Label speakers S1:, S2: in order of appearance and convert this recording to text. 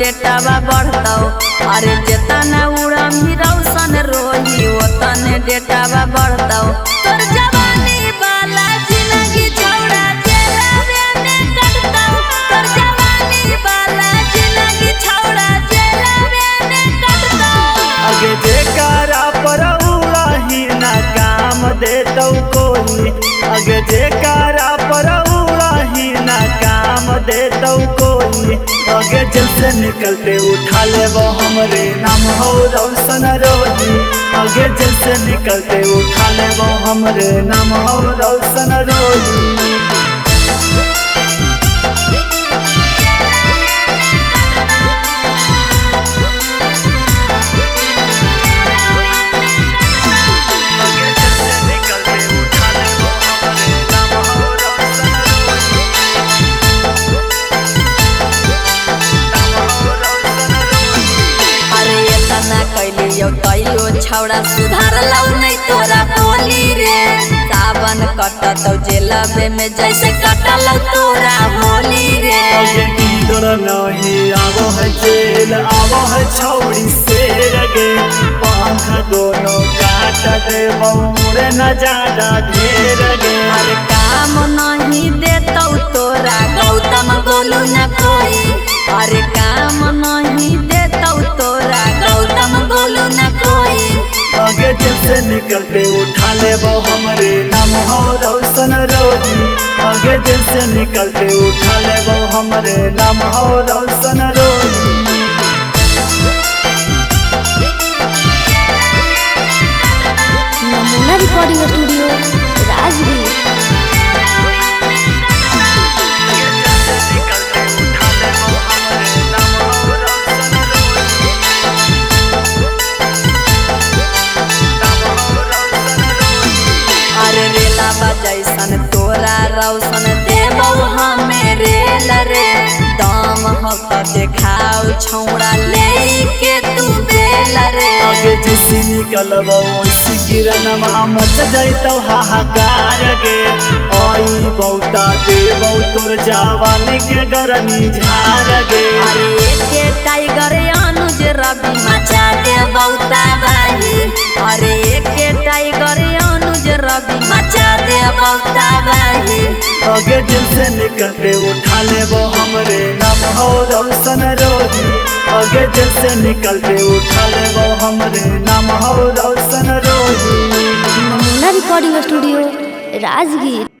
S1: डेटावा बढ़तौ। अरे जेतना उड़म ही रौशन रोही ओतने डेटावा बढ़तौ। तोर जवानी वाला जिंदगी छौड़ा जेलवे में कटतौ। तोर जवानी वाला जिंदगी छौड़ा जेलवे में कटतौ।
S2: आगे जेकारा पर उड़ाही ना काम देतौ कोई। आगे जेकारा पर उड़ाही ना काम देतौ कोई। आगे जेल से निकलते उठा लेबो हमरे नाम हो रौशन रोही। आगे जेल से निकलते उठा लेबो हमरे नाम हो रौशन रोही।
S1: तैयो छौड़ा सुधार लौ नहीं तोरा बोली रे। सावन कटतौ जेलवे में जैसे कटल तोरा होली रे।
S2: तोरा नहीं आवो है जेल आवो है छौड़ी से गे। पंख दोनों काट दे मोरे न ज्यादा ढेर गे।
S1: अरे काम नहीं देतौ तोरा गौतम गोलू न कोई। अरे काम नहीं देतौ तोरा गौतम गोलू न कोई।
S2: आगे जेल से निकलते उठा लेबो हमरे नाम हो रौशन रोही। आगे जेल से निकलते उठा लेबो हमरे नाम हो रौशन रोही।
S3: नमूना रिकॉर्डिंग स्टूडियो राजगीर।
S1: अरे रेला बजैसन तोरा रौशन देबौ हमें रेल रे। दम हो त देखाओ छौड़ा लेके तू बेल रे।
S2: आगे जैसे निकलबो वैसे किरण मच जैतौ हाहाकार गे। आई बहुता देबौ तोर जवानी के गरमी झार गे।
S1: अरे एके टाइगर अनुज रवि मचा देबौ तबाही। अरे एके टाइगर अनुज रवि मचा देबौ तबाही।
S2: आगे जेल से निकलते उठा लेबो हमरे नाम हो रौशन रोही। आगे जेल से निकलते उठा लेबो हमरे नाम हो रौशन रोही।
S3: नमूना रिकॉर्डिंग स्टूडियो राजगीर।